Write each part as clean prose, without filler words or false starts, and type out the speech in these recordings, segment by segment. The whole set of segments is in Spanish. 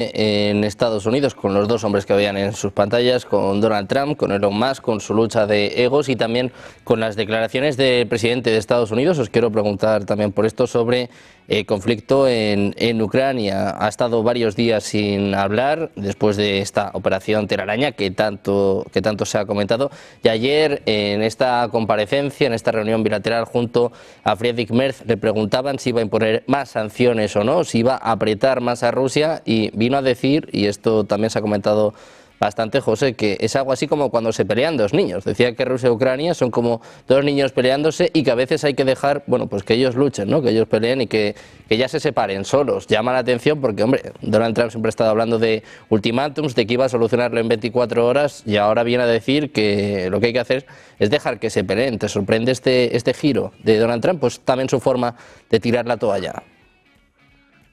en Estados Unidos con los dos hombres que veían en sus pantallas, con Donald Trump, con Elon Musk, con su lucha de egos y también con las declaraciones del presidente de Estados Unidos. Os quiero preguntar también por esto sobre el conflicto en Ucrania. Ha estado varios días sin hablar después de esta operación Telaraña que tanto se ha comentado, y ayer en esta comparecencia, en esta reunión bilateral junto a Friedrich Merz, le preguntaban si iba a imponer más sanciones o no, si iba a apretar más a Rusia, y vino a decir, y esto también se ha comentado bastante, José, que es algo así como cuando se pelean dos niños. Decía que Rusia y Ucrania son como dos niños peleándose y que a veces hay que dejar, bueno, pues que ellos luchen, ¿no? Que ellos peleen y que ya se separen solos. Llama la atención porque, hombre, Donald Trump siempre ha estado hablando de ultimátums, de que iba a solucionarlo en 24 horas y ahora viene a decir que lo que hay que hacer es dejar que se peleen. ¿Te sorprende este giro de Donald Trump? Pues también su forma de tirar la toalla.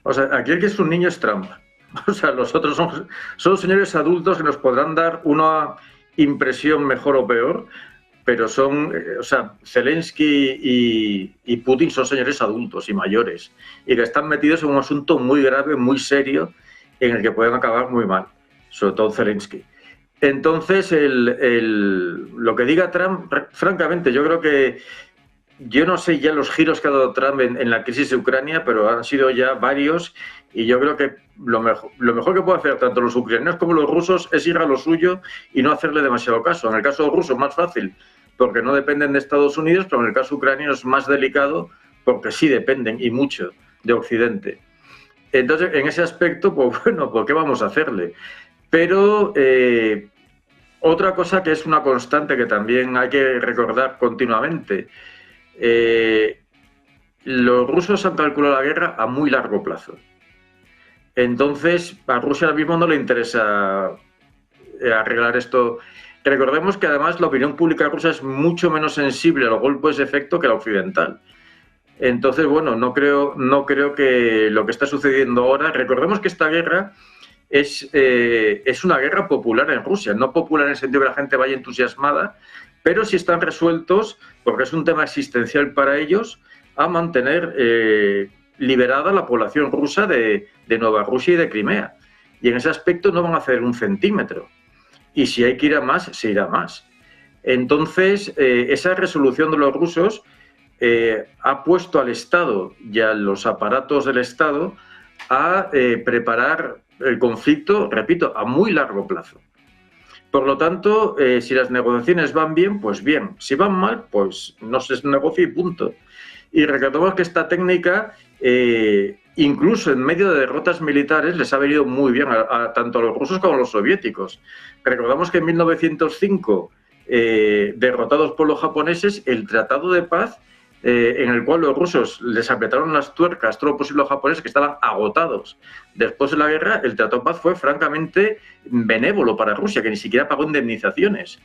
O sea, aquí el que es un niño es Trump. O sea, los otros son señores adultos que nos podrán dar una impresión mejor o peor, pero son, o sea, Zelensky y Putin son señores adultos y mayores y que están metidos en un asunto muy grave, muy serio, en el que pueden acabar muy mal, sobre todo Zelensky. Entonces, lo que diga Trump, francamente, yo creo que yo no sé ya los giros que ha dado Trump en la crisis de Ucrania, pero han sido ya varios y yo creo que lo mejor que puede hacer tanto los ucranianos como los rusos es ir a lo suyo y no hacerle demasiado caso. En el caso ruso es más fácil porque no dependen de Estados Unidos, pero en el caso ucraniano es más delicado porque sí dependen y mucho de Occidente. Entonces, en ese aspecto, pues bueno, ¿por qué vamos a hacerle? Pero otra cosa que es una constante que también hay que recordar continuamente. Los rusos han calculado la guerra a muy largo plazo. Entonces, a Rusia ahora mismo no le interesa arreglar esto. Recordemos que además la opinión pública rusa es mucho menos sensible a los golpes de efecto que la occidental. Entonces, bueno, no creo que lo que está sucediendo ahora... Recordemos que esta guerra es una guerra popular en Rusia, no popular en el sentido que la gente vaya entusiasmada, pero sí están resueltos, porque es un tema existencial para ellos, a mantener liberada la población rusa de Nueva Rusia y de Crimea. Y en ese aspecto no van a hacer un centímetro. Y si hay que ir a más, se irá más. Entonces, esa resolución de los rusos ha puesto al Estado y a los aparatos del Estado a preparar el conflicto, repito, a muy largo plazo. Por lo tanto, si las negociaciones van bien, pues bien. Si van mal, pues no se negocia y punto. Y recordemos que esta técnica, incluso en medio de derrotas militares, les ha venido muy bien tanto a los rusos como a los soviéticos. Recordamos que en 1905, derrotados por los japoneses, el Tratado de Paz, en el cual los rusos les apretaron las tuercas todo lo posible a los japoneses que estaban agotados. Después de la guerra, el Tratado de Paz fue francamente benévolo para Rusia, que ni siquiera pagó indemnizaciones.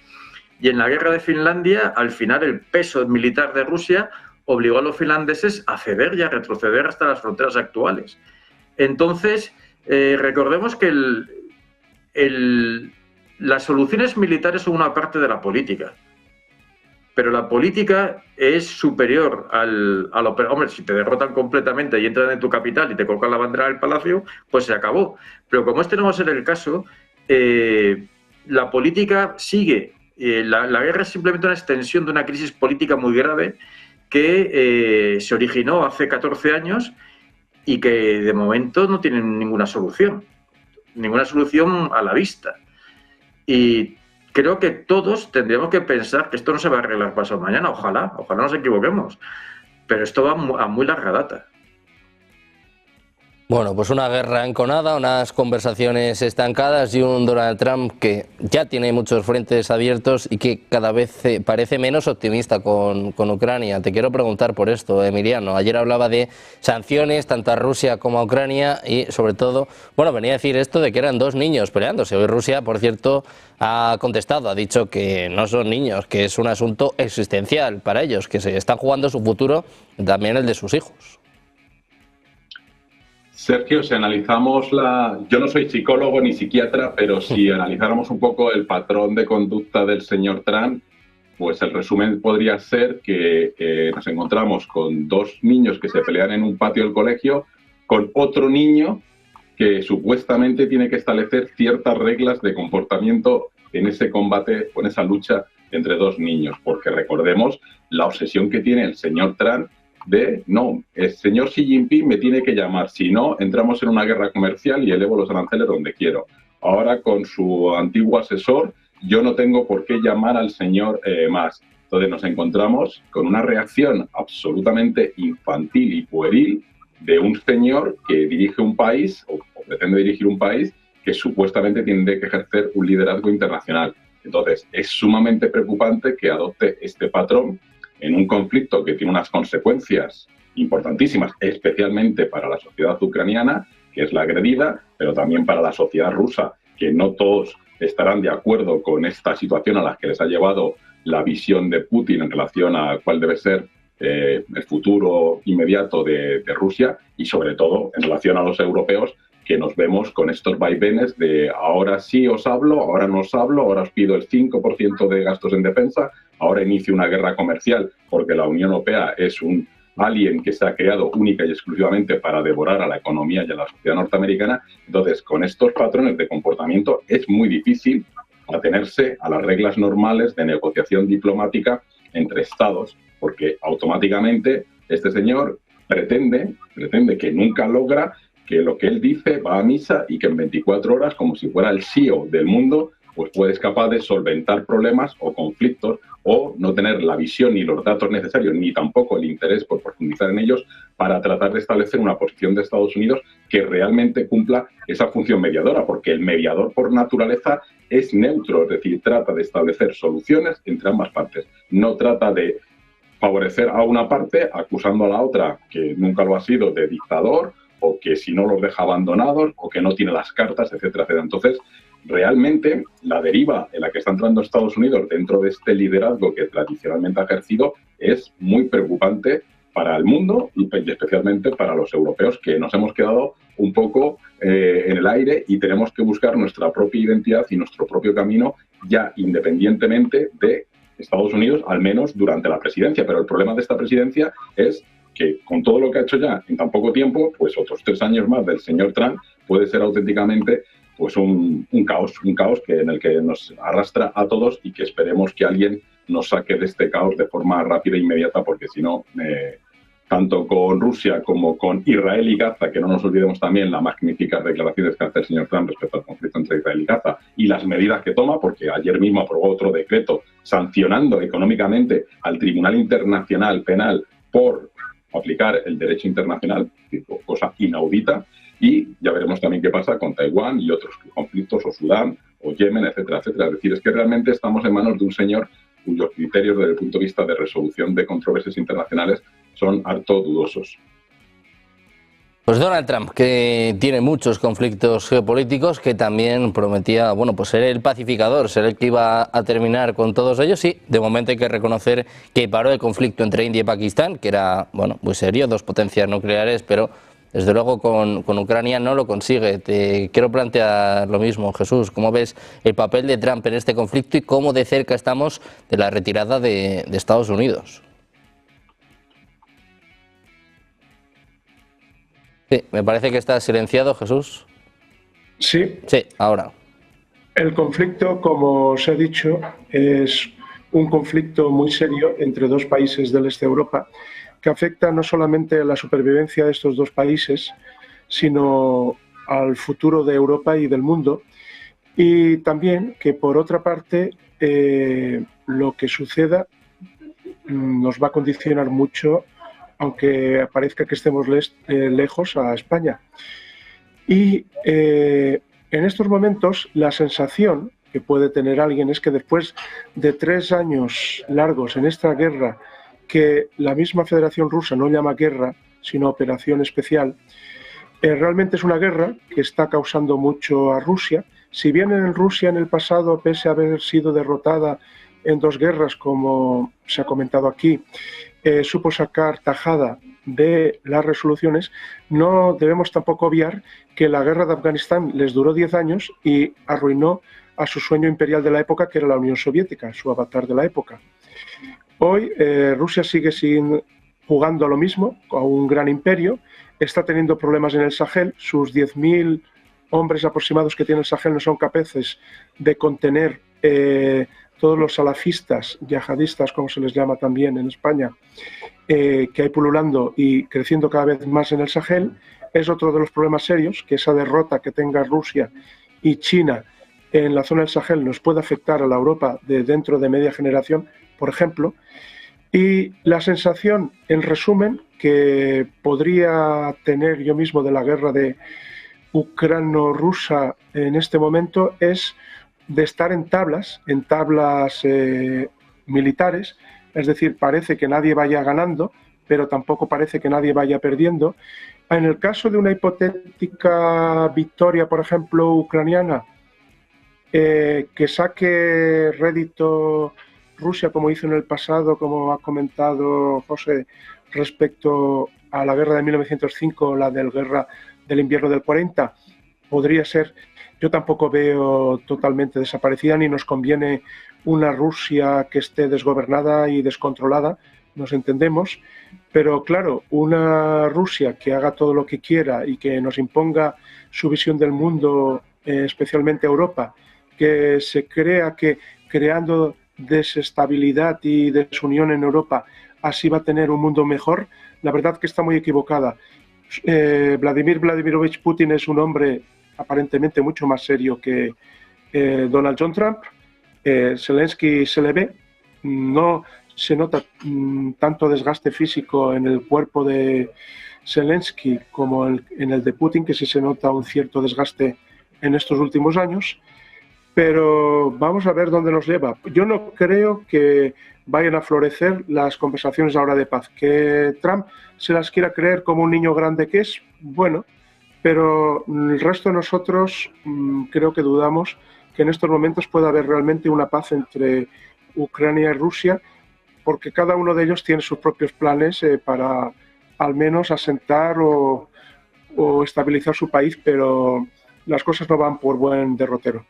Y en la guerra de Finlandia, al final, el peso militar de Rusia obligó a los finlandeses a ceder y a retroceder hasta las fronteras actuales. Entonces, recordemos que las soluciones militares son una parte de la política. Pero la política es superior al hombre, si te derrotan completamente y entran en tu capital y te colocan la bandera del palacio, pues se acabó. Pero como este no va a ser el caso, la política sigue. La guerra es simplemente una extensión de una crisis política muy grave que se originó hace 14 años y que de momento no tiene ninguna solución a la vista. Y creo que todos tendríamos que pensar que esto no se va a arreglar pasado mañana, ojalá nos equivoquemos, pero esto va a muy larga data. Bueno, pues una guerra enconada, unas conversaciones estancadas y un Donald Trump que ya tiene muchos frentes abiertos y que cada vez parece menos optimista con Ucrania. Te quiero preguntar por esto, Emiliano. Ayer hablaba de sanciones tanto a Rusia como a Ucrania y sobre todo, bueno, venía a decir esto de que eran dos niños peleándose. Hoy Rusia, por cierto, ha contestado, ha dicho que no son niños, que es un asunto existencial para ellos, que se están jugando su futuro, también el de sus hijos. Sergio, si analizamos yo no soy psicólogo ni psiquiatra, pero si analizáramos un poco el patrón de conducta del señor Trump, pues el resumen podría ser que nos encontramos con dos niños que se pelean en un patio del colegio, con otro niño que supuestamente tiene que establecer ciertas reglas de comportamiento en ese combate o en esa lucha entre dos niños, porque recordemos la obsesión que tiene el señor Trump de, no, el señor Xi Jinping me tiene que llamar, si no, entramos en una guerra comercial y elevo los aranceles donde quiero. Ahora con su antiguo asesor, yo no tengo por qué llamar al señor más. Entonces nos encontramos con una reacción absolutamente infantil y pueril de un señor que dirige un país, o pretende dirigir un país, que supuestamente tiene que ejercer un liderazgo internacional. Entonces, es sumamente preocupante que adopte este patrón en un conflicto que tiene unas consecuencias importantísimas, especialmente para la sociedad ucraniana, que es la agredida, pero también para la sociedad rusa, que no todos estarán de acuerdo con esta situación a la que les ha llevado la visión de Putin en relación a cuál debe ser el futuro inmediato de Rusia, y sobre todo en relación a los europeos, que nos vemos con estos vaivenes de ahora sí os hablo, ahora no os hablo, ahora os pido el 5% de gastos en defensa, ahora inicio una guerra comercial porque la Unión Europea es un alien que se ha creado única y exclusivamente para devorar a la economía y a la sociedad norteamericana. Entonces, con estos patrones de comportamiento es muy difícil atenerse a las reglas normales de negociación diplomática entre estados, porque automáticamente este señor pretende que nunca logra que lo que él dice va a misa y que en 24 horas, como si fuera el CEO del mundo, pues puede ser capaz de solventar problemas o conflictos o no tener la visión ni los datos necesarios, ni tampoco el interés por profundizar en ellos para tratar de establecer una posición de Estados Unidos que realmente cumpla esa función mediadora, porque el mediador por naturaleza es neutro, es decir, trata de establecer soluciones entre ambas partes, no trata de favorecer a una parte acusando a la otra, que nunca lo ha sido, de dictador, o que si no los deja abandonados, o que no tiene las cartas, etcétera, etcétera. Entonces, realmente, la deriva en la que está entrando Estados Unidos dentro de este liderazgo que tradicionalmente ha ejercido es muy preocupante para el mundo y especialmente para los europeos, que nos hemos quedado un poco en el aire y tenemos que buscar nuestra propia identidad y nuestro propio camino ya independientemente de Estados Unidos, al menos durante la presidencia. Pero el problema de esta presidencia es que con todo lo que ha hecho ya en tan poco tiempo, pues otros 3 años más del señor Trump puede ser auténticamente pues un caos que en el que nos arrastra a todos y que esperemos que alguien nos saque de este caos de forma rápida e inmediata, porque si no, tanto con Rusia como con Israel y Gaza, que no nos olvidemos también las magníficas declaraciones que hace el señor Trump respecto al conflicto entre Israel y Gaza y las medidas que toma, porque ayer mismo aprobó otro decreto sancionando económicamente al Tribunal Internacional Penal por aplicar el derecho internacional, cosa inaudita, y ya veremos también qué pasa con Taiwán y otros conflictos, o Sudán, o Yemen, etcétera, etcétera. Es decir, es que realmente estamos en manos de un señor cuyos criterios desde el punto de vista de resolución de controversias internacionales son harto dudosos. Pues Donald Trump, que tiene muchos conflictos geopolíticos, que también prometía, bueno, pues ser el pacificador, ser el que iba a terminar con todos ellos. Y de momento hay que reconocer que paró el conflicto entre India y Pakistán, que era, bueno, muy serio, 2 potencias nucleares, pero desde luego con Ucrania no lo consigue. Te quiero plantear lo mismo, Jesús. ¿Cómo ves el papel de Trump en este conflicto y cómo de cerca estamos de la retirada de Estados Unidos? Sí, me parece que está silenciado, Jesús. Sí. Sí, ahora. El conflicto, como os he dicho, es un conflicto muy serio entre 2 países del este de Europa que afecta no solamente a la supervivencia de estos 2 países, sino al futuro de Europa y del mundo. Y también que, por otra parte, lo que suceda nos va a condicionar mucho, aunque parezca que estemos lejos, a España. Y en estos momentos la sensación que puede tener alguien es que después de 3 años largos en esta guerra, que la misma Federación Rusa no llama guerra, sino operación especial, realmente es una guerra que está causando mucho a Rusia. Si bien en Rusia en el pasado, pese a haber sido derrotada en 2 guerras, como se ha comentado aquí, supo sacar tajada de las resoluciones, no debemos tampoco obviar que la guerra de Afganistán les duró 10 años y arruinó a su sueño imperial de la época, que era la Unión Soviética, su avatar de la época. Hoy Rusia sigue jugando a lo mismo, a un gran imperio, está teniendo problemas en el Sahel, sus 10.000 hombres aproximados que tiene el Sahel no son capaces de contener todos los salafistas, yihadistas, como se les llama también en España, que hay pululando y creciendo cada vez más en el Sahel, es otro de los problemas serios, que esa derrota que tenga Rusia y China en la zona del Sahel nos puede afectar a la Europa de dentro de media generación, por ejemplo. Y la sensación, en resumen, que podría tener yo mismo de la guerra de ucrano-rusa en este momento es de estar en tablas militares, es decir, parece que nadie vaya ganando, pero tampoco parece que nadie vaya perdiendo. En el caso de una hipotética victoria, por ejemplo, ucraniana, que saque rédito Rusia, como hizo en el pasado, como ha comentado José, respecto a la guerra de 1905, la guerra del invierno del 40, podría ser. Yo tampoco veo totalmente desaparecida, ni nos conviene una Rusia que esté desgobernada y descontrolada, nos entendemos, pero claro, una Rusia que haga todo lo que quiera y que nos imponga su visión del mundo, especialmente Europa, que se crea que creando desestabilidad y desunión en Europa así va a tener un mundo mejor, la verdad que está muy equivocada. Vladimir Vladimirovich Putin es un hombre aparentemente mucho más serio que Donald John Trump. Zelensky se le ve, no se nota tanto desgaste físico en el cuerpo de Zelensky como en el de Putin, que sí se nota un cierto desgaste en estos últimos años, pero vamos a ver dónde nos lleva. Yo no creo que vayan a florecer las conversaciones ahora de paz. Que Trump se las quiera creer como un niño grande que es, bueno, pero el resto de nosotros creo que dudamos que en estos momentos pueda haber realmente una paz entre Ucrania y Rusia, porque cada uno de ellos tiene sus propios planes para al menos asentar o estabilizar su país, pero las cosas no van por buen derrotero.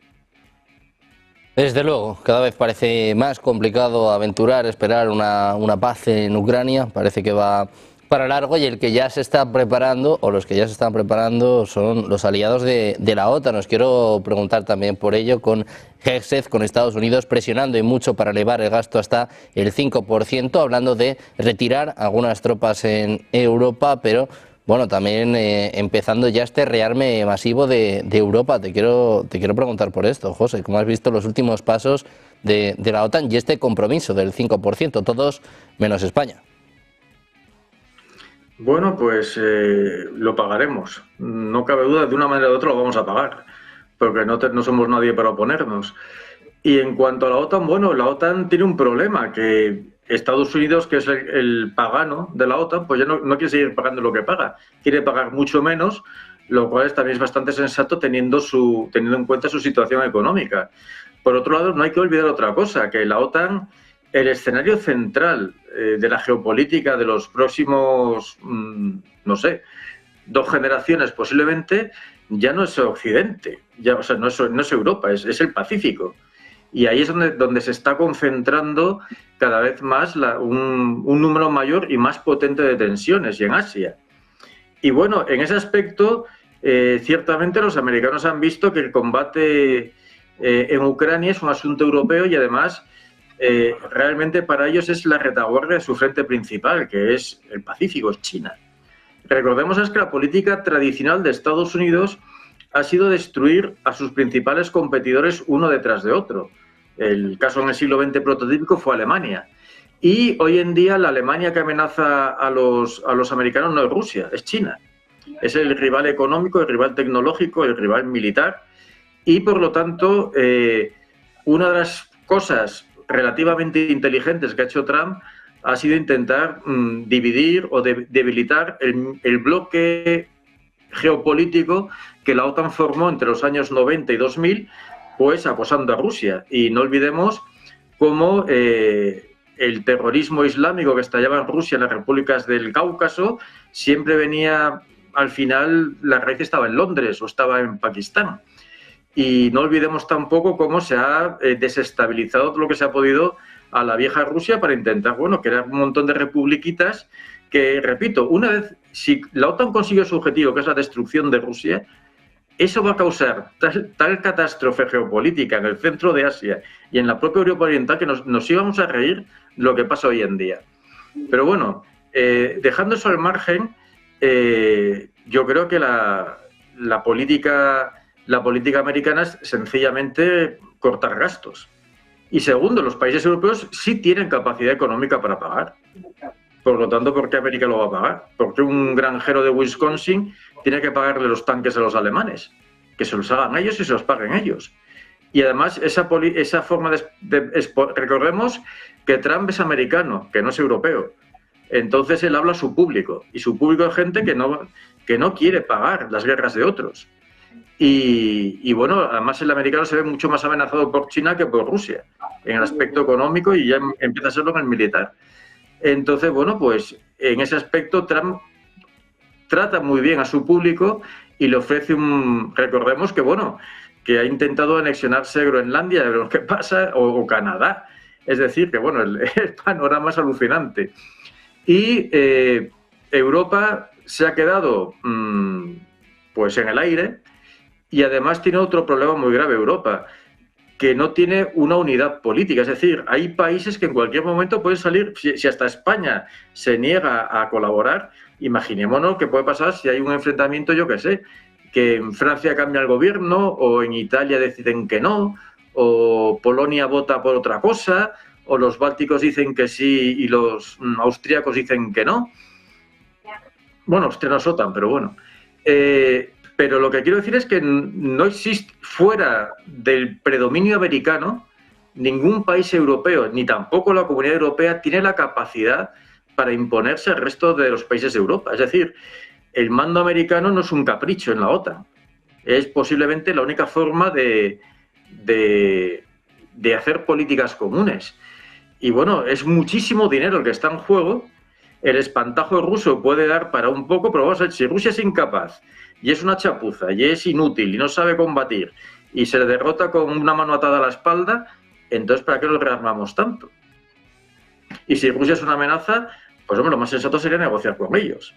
Desde luego, cada vez parece más complicado aventurar, esperar una paz en Ucrania, parece que va para largo, y el que ya se está preparando, o los que ya se están preparando, son los aliados de la OTAN. Os quiero preguntar también por ello, con Hegseth, con Estados Unidos presionando y mucho para elevar el gasto hasta el 5%, hablando de retirar algunas tropas en Europa, pero bueno, también empezando ya este rearme masivo de Europa. Te quiero preguntar por esto, José, ¿cómo has visto los últimos pasos de la OTAN y este compromiso del 5%, todos menos España? Bueno, pues lo pagaremos. No cabe duda, de una manera u otra lo vamos a pagar, porque no somos nadie para oponernos. Y en cuanto a la OTAN, bueno, la OTAN tiene un problema, que Estados Unidos, que es el pagano de la OTAN, pues ya no quiere seguir pagando lo que paga, quiere pagar mucho menos, lo cual también es bastante sensato teniendo en cuenta su situación económica. Por otro lado, no hay que olvidar otra cosa, que la OTAN, el escenario central de la geopolítica de los próximos, no sé, 2 generaciones posiblemente, ya no es Occidente, o sea, no es Europa, es el Pacífico. Y ahí es donde se está concentrando cada vez más un número mayor y más potente de tensiones, y en Asia. Y bueno, en ese aspecto, ciertamente los americanos han visto que el combate en Ucrania es un asunto europeo, y además realmente para ellos es la retaguardia de su frente principal, que es el Pacífico, es China. Recordemos que la política tradicional de Estados Unidos ha sido destruir a sus principales competidores uno detrás de otro. El caso en el siglo XX prototípico fue Alemania. Y hoy en día la Alemania que amenaza a los americanos no es Rusia, es China. Es el rival económico, el rival tecnológico, el rival militar. Y por lo tanto, una de las cosas relativamente inteligentes que ha hecho Trump ha sido intentar dividir o debilitar el bloque geopolítico que la OTAN formó entre los años 90 y 2000, pues acosando a Rusia. Y no olvidemos cómo el terrorismo islámico que estallaba en Rusia, en las repúblicas del Cáucaso, siempre venía, al final, la raíz estaba en Londres o estaba en Pakistán. Y no olvidemos tampoco cómo se ha desestabilizado todo lo que se ha podido a la vieja Rusia para intentar, bueno, crear un montón de republiquitas que, repito, una vez, si la OTAN consigue su objetivo, que es la destrucción de Rusia, eso va a causar tal catástrofe geopolítica en el centro de Asia y en la propia Europa Oriental que nos íbamos a reír de lo que pasa hoy en día. Pero bueno, dejando eso al margen, yo creo que la política americana es sencillamente cortar gastos. Y segundo, los países europeos sí tienen capacidad económica para pagar. Por lo tanto, ¿por qué América lo va a pagar? ¿Por qué un granjero de Wisconsin tiene que pagarle los tanques a los alemanes? Que se los hagan ellos y se los paguen ellos. Y además, esa forma recordemos que Trump es americano, que no es europeo. Entonces, él habla a su público. Y su público es gente que no quiere pagar las guerras de otros. Y bueno, además el americano se ve mucho más amenazado por China que por Rusia, en el aspecto económico, y ya empieza a serlo en el militar. Entonces, bueno, pues en ese aspecto Trump trata muy bien a su público y le ofrece recordemos que, bueno, que ha intentado anexionarse Groenlandia, veremos qué pasa, o Canadá. Es decir, que bueno, el panorama es alucinante. Y Europa se ha quedado pues en el aire. Y además tiene otro problema muy grave Europa, que no tiene una unidad política. Es decir, hay países que en cualquier momento pueden salir, si hasta España se niega a colaborar, imaginémonos qué puede pasar si hay un enfrentamiento, yo qué sé, que en Francia cambia el gobierno, o en Italia deciden que no, o Polonia vota por otra cosa, o los bálticos dicen que sí y los austríacos dicen que no. Bueno, austrianos OTAN, pero bueno. Pero lo que quiero decir es que no existe, fuera del predominio americano, ningún país europeo, ni tampoco la Comunidad Europea, tiene la capacidad para imponerse al resto de los países de Europa. Es decir, el mando americano no es un capricho en la OTAN. Es posiblemente la única forma de hacer políticas comunes. Y bueno, es muchísimo dinero el que está en juego. El espantajo ruso puede dar para un poco, pero vamos a ver, si Rusia es incapaz y es una chapuza y es inútil y no sabe combatir y se le derrota con una mano atada a la espalda, entonces ¿para qué lo rearmamos tanto? Y si Rusia es una amenaza, pues hombre, lo más sensato sería negociar con ellos.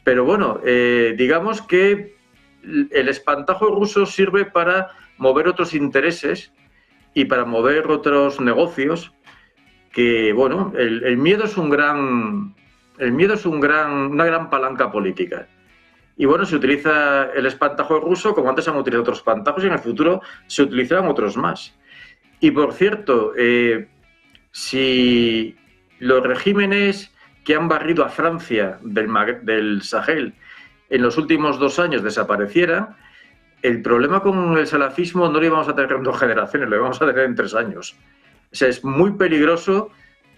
Pero bueno, digamos que el espantajo ruso sirve para mover otros intereses y para mover otros negocios que, bueno, el miedo es una gran palanca política. Y bueno, se utiliza el espantajo ruso como antes han utilizado otros espantajos y en el futuro se utilizarán otros más. Y por cierto, si los regímenes que han barrido a Francia del Sahel en los últimos 2 años desaparecieran, el problema con el salafismo no lo íbamos a tener en 2 generaciones, lo íbamos a tener en 3 años. O sea, es muy peligroso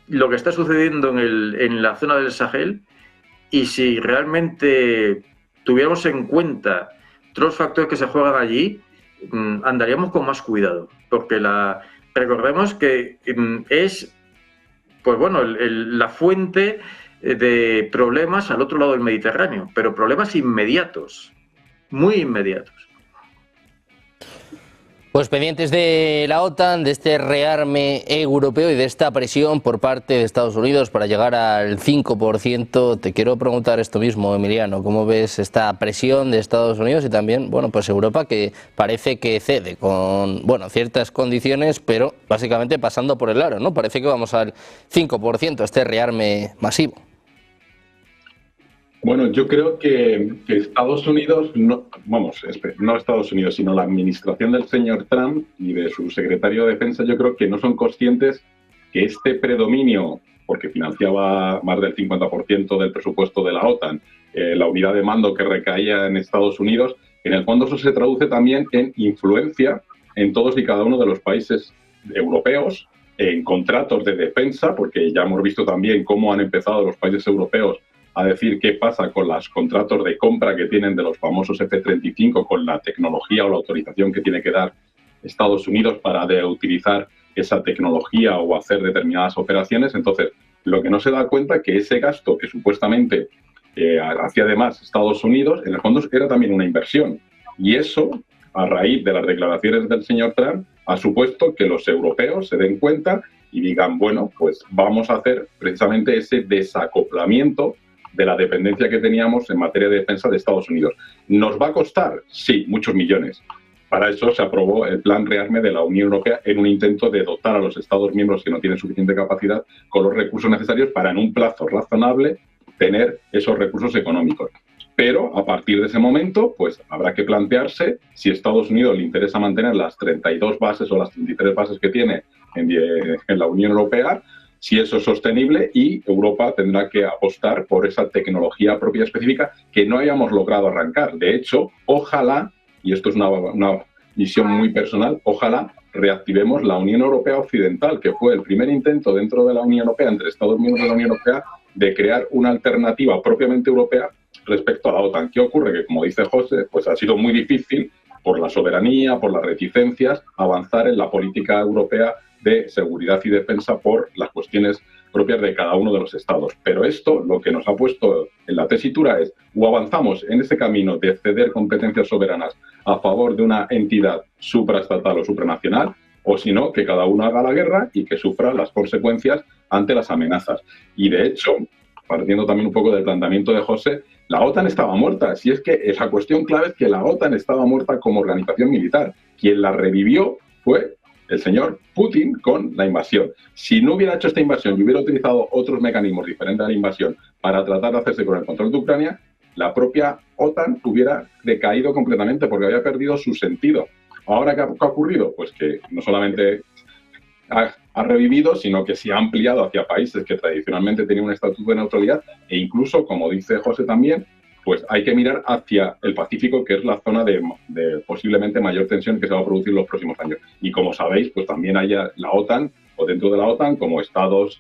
lo que está sucediendo en la zona del Sahel, y si realmente tuviéramos en cuenta todos los factores que se juegan allí, andaríamos con más cuidado, porque recordemos que es, pues bueno, la fuente de problemas al otro lado del Mediterráneo, pero problemas inmediatos, muy inmediatos. Pues pendientes de la OTAN, de este rearme europeo y de esta presión por parte de Estados Unidos para llegar al 5%, te quiero preguntar esto mismo, Emiliano, ¿cómo ves esta presión de Estados Unidos y también, bueno, pues Europa, que parece que cede con, bueno, ciertas condiciones, pero básicamente pasando por el aro, ¿no? Parece que vamos al 5%, este rearme masivo. Bueno, yo creo que Estados Unidos, no Estados Unidos, sino la administración del señor Trump y de su secretario de Defensa, yo creo que no son conscientes que este predominio, porque financiaba más del 50% del presupuesto de la OTAN, la unidad de mando que recaía en Estados Unidos, en el fondo eso se traduce también en influencia en todos y cada uno de los países europeos, en contratos de defensa, porque ya hemos visto también cómo han empezado los países europeos a decir qué pasa con los contratos de compra que tienen de los famosos F-35 con la tecnología o la autorización que tiene que dar Estados Unidos para utilizar esa tecnología o hacer determinadas operaciones. Entonces, lo que no se da cuenta es que ese gasto que supuestamente hacía además Estados Unidos, en el fondo era también una inversión. Y eso, a raíz de las declaraciones del señor Trump, ha supuesto que los europeos se den cuenta y digan, bueno, pues vamos a hacer precisamente ese desacoplamiento de la dependencia que teníamos en materia de defensa de Estados Unidos. ¿Nos va a costar? Sí, muchos millones. Para eso se aprobó el Plan Rearme de la Unión Europea en un intento de dotar a los Estados miembros que no tienen suficiente capacidad con los recursos necesarios para, en un plazo razonable, tener esos recursos económicos. Pero a partir de ese momento, pues habrá que plantearse si a Estados Unidos le interesa mantener las 32 bases o las 33 bases que tiene en la Unión Europea, si eso es sostenible, y Europa tendrá que apostar por esa tecnología propia específica que no hayamos logrado arrancar. De hecho, ojalá, y esto es una visión muy personal, ojalá reactivemos la Unión Europea Occidental, que fue el primer intento dentro de la Unión Europea, entre Estados miembros de la Unión Europea, de crear una alternativa propiamente europea respecto a la OTAN. ¿Qué ocurre? Que, como dice José, pues ha sido muy difícil, por la soberanía, por las reticencias, avanzar en la política europea de seguridad y defensa por las cuestiones propias de cada uno de los estados. Pero esto, lo que nos ha puesto en la tesitura es, o avanzamos en ese camino de ceder competencias soberanas a favor de una entidad supraestatal o supranacional, o si no, que cada uno haga la guerra y que sufra las consecuencias ante las amenazas. Y de hecho, partiendo también un poco del planteamiento de José, la OTAN estaba muerta. Si es que la cuestión clave es que la OTAN estaba muerta como organización militar. Quien la revivió fue el señor Putin con la invasión. Si no hubiera hecho esta invasión y hubiera utilizado otros mecanismos diferentes a la invasión para tratar de hacerse con el control de Ucrania, la propia OTAN hubiera decaído completamente porque había perdido su sentido. ¿Ahora qué ha ocurrido? Pues que no solamente ha revivido, sino que se ha ampliado hacia países que tradicionalmente tenían un estatuto de neutralidad e incluso, como dice José también, pues hay que mirar hacia el Pacífico, que es la zona de posiblemente mayor tensión que se va a producir en los próximos años. Y como sabéis, pues también hay la OTAN, o dentro de la OTAN, como estados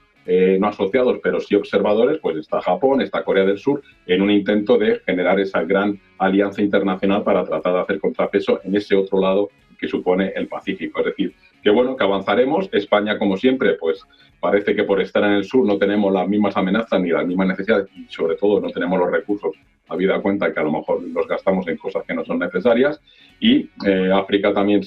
no asociados, pero sí observadores, pues está Japón, está Corea del Sur, en un intento de generar esa gran alianza internacional para tratar de hacer contrapeso en ese otro lado que supone el Pacífico. Es decir, que bueno, que avanzaremos. España, como siempre, pues parece que por estar en el sur no tenemos las mismas amenazas ni las mismas necesidades y sobre todo no tenemos los recursos, habida cuenta que a lo mejor los gastamos en cosas que no son necesarias. Y África también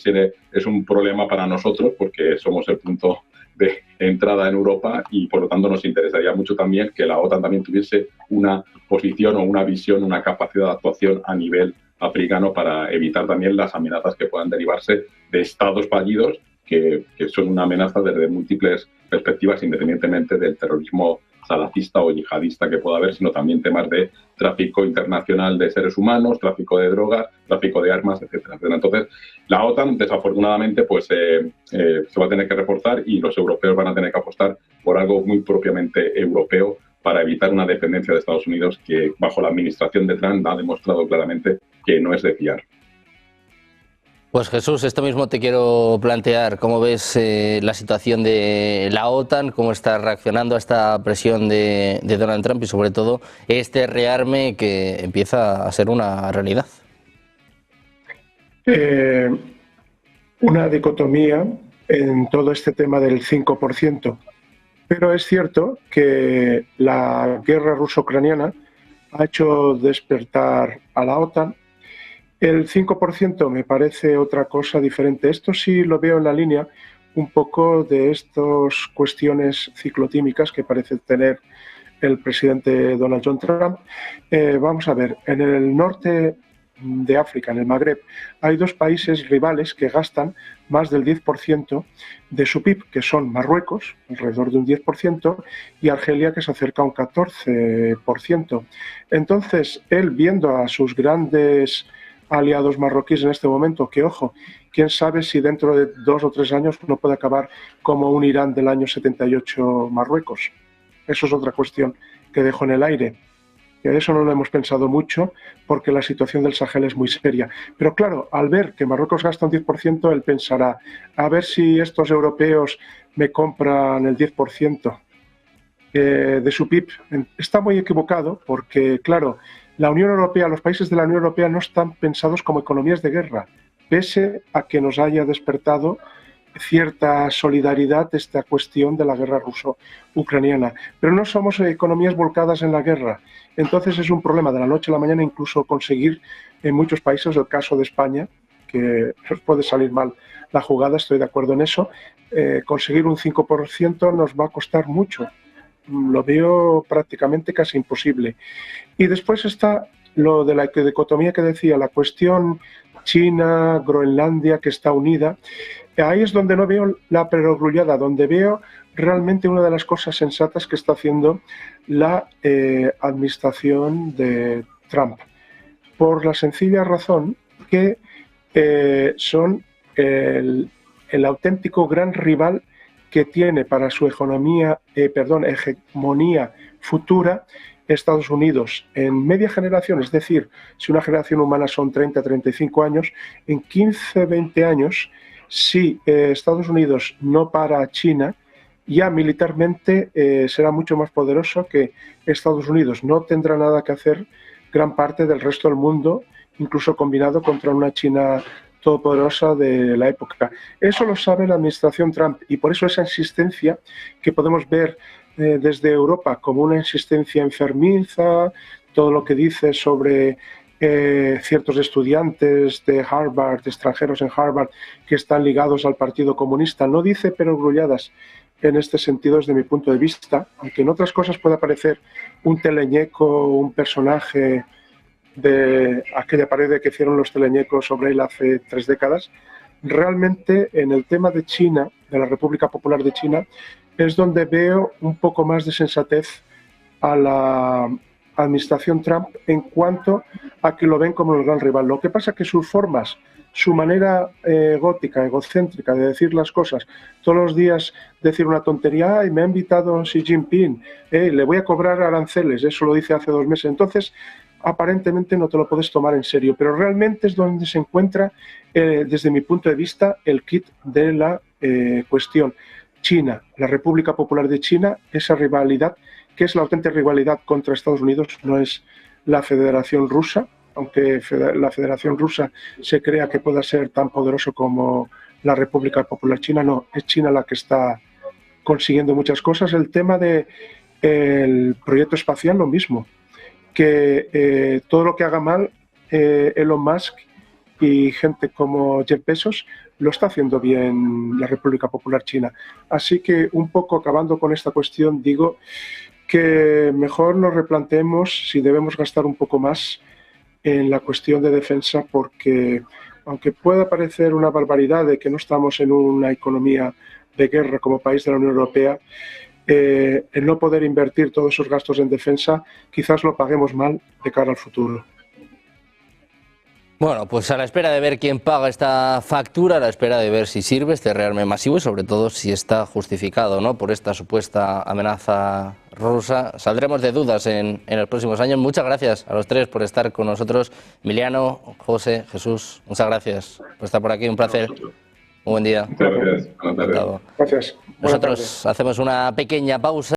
es un problema para nosotros porque somos el punto de entrada en Europa y por lo tanto nos interesaría mucho también que la OTAN también tuviese una posición o una visión, una capacidad de actuación a nivel africano para evitar también las amenazas que puedan derivarse de estados fallidos que son una amenaza desde múltiples perspectivas, independientemente del terrorismo salafista o yihadista que pueda haber, sino también temas de tráfico internacional de seres humanos, tráfico de drogas, tráfico de armas, etcétera. Entonces, la OTAN, desafortunadamente, pues se va a tener que reforzar y los europeos van a tener que apostar por algo muy propiamente europeo para evitar una dependencia de Estados Unidos que, bajo la administración de Trump, ha demostrado claramente que no es de fiar. Pues Jesús, esto mismo te quiero plantear. ¿Cómo ves la situación de la OTAN? ¿Cómo está reaccionando a esta presión de Donald Trump y sobre todo este rearme que empieza a ser una realidad? Una dicotomía en todo este tema del 5%. Pero es cierto que la guerra ruso-ucraniana ha hecho despertar a la OTAN. El 5% me parece otra cosa diferente. Esto sí lo veo en la línea un poco de estas cuestiones ciclotímicas que parece tener el presidente Donald John Trump. Vamos a ver, en el norte de África, en el Magreb, hay dos países rivales que gastan más del 10% de su PIB, que son Marruecos, alrededor de un 10%, y Argelia, que se acerca a un 14%. Entonces, él, viendo a sus grandes aliados marroquíes en este momento, que ojo, quién sabe si dentro de 2 o 3 años no puede acabar como un Irán del año 78 Marruecos. Eso es otra cuestión que dejo en el aire. Y a eso no lo hemos pensado mucho porque la situación del Sahel es muy seria. Pero claro, al ver que Marruecos gasta un 10%, él pensará, a ver si estos europeos me compran el 10% de su PIB. Está muy equivocado porque, claro, la Unión Europea, los países de la Unión Europea no están pensados como economías de guerra, pese a que nos haya despertado cierta solidaridad esta cuestión de la guerra ruso-ucraniana. Pero no somos economías volcadas en la guerra. Entonces es un problema de la noche a la mañana incluso conseguir en muchos países, el caso de España, que nos puede salir mal la jugada, estoy de acuerdo en eso, conseguir un 5% nos va a costar mucho, lo veo prácticamente casi imposible. Y después está lo de la dicotomía que decía, la cuestión China, Groenlandia, que está unida. Ahí es donde no veo la perogrullada, donde veo realmente una de las cosas sensatas que está haciendo la administración de Trump, por la sencilla razón que son el auténtico gran rival que tiene para su hegemonía futura Estados Unidos en media generación, es decir, si una generación humana son 30, 35 años, en 15, 20 años, si Estados Unidos no para a China, ya militarmente será mucho más poderoso que Estados Unidos. No tendrá nada que hacer gran parte del resto del mundo, incluso combinado contra una China todopoderosa de la época. Eso lo sabe la administración Trump y por eso esa insistencia que podemos ver desde Europa como una insistencia enfermiza, todo lo que dice sobre ciertos estudiantes de Harvard, extranjeros en Harvard, que están ligados al Partido Comunista, no dice perogrulladas en este sentido desde mi punto de vista, aunque en otras cosas pueda parecer un teleñeco, un personaje de aquella pared que hicieron los teleñecos sobre él hace 3 décadas, realmente en el tema de China, de la República Popular de China, es donde veo un poco más de sensatez a la administración Trump en cuanto a que lo ven como el gran rival. Lo que pasa es que sus formas, su manera gótica, egocéntrica de decir las cosas, todos los días decir una tontería, ay, me ha invitado Xi Jinping, le voy a cobrar aranceles, eso lo dice hace 2 meses, entonces aparentemente no te lo puedes tomar en serio, pero realmente es donde se encuentra, desde mi punto de vista, el kit de la cuestión. China, la República Popular de China, esa rivalidad, que es la auténtica rivalidad contra Estados Unidos, no es la Federación Rusa, aunque la Federación Rusa se crea que pueda ser tan poderoso como la República Popular China, no, es China la que está consiguiendo muchas cosas. El tema del proyecto espacial, lo mismo, que todo lo que haga mal Elon Musk y gente como Jeff Bezos lo está haciendo bien la República Popular China. Así que un poco acabando con esta cuestión, digo que mejor nos replanteemos si debemos gastar un poco más en la cuestión de defensa, porque aunque pueda parecer una barbaridad de que no estamos en una economía de guerra como país de la Unión Europea, el no poder invertir todos esos gastos en defensa quizás lo paguemos mal de cara al futuro. Bueno, pues a la espera de ver quién paga esta factura, a la espera de ver si sirve este rearme masivo y sobre todo si está justificado, ¿no?, por esta supuesta amenaza rusa. Saldremos de dudas en los próximos años. Muchas gracias a los 3 por estar con nosotros. Emiliano, José, Jesús, muchas gracias por estar por aquí. Un placer. Muy buen día. Muchas gracias. Buenas tardes. Gracias. Nosotros hacemos una pequeña pausa.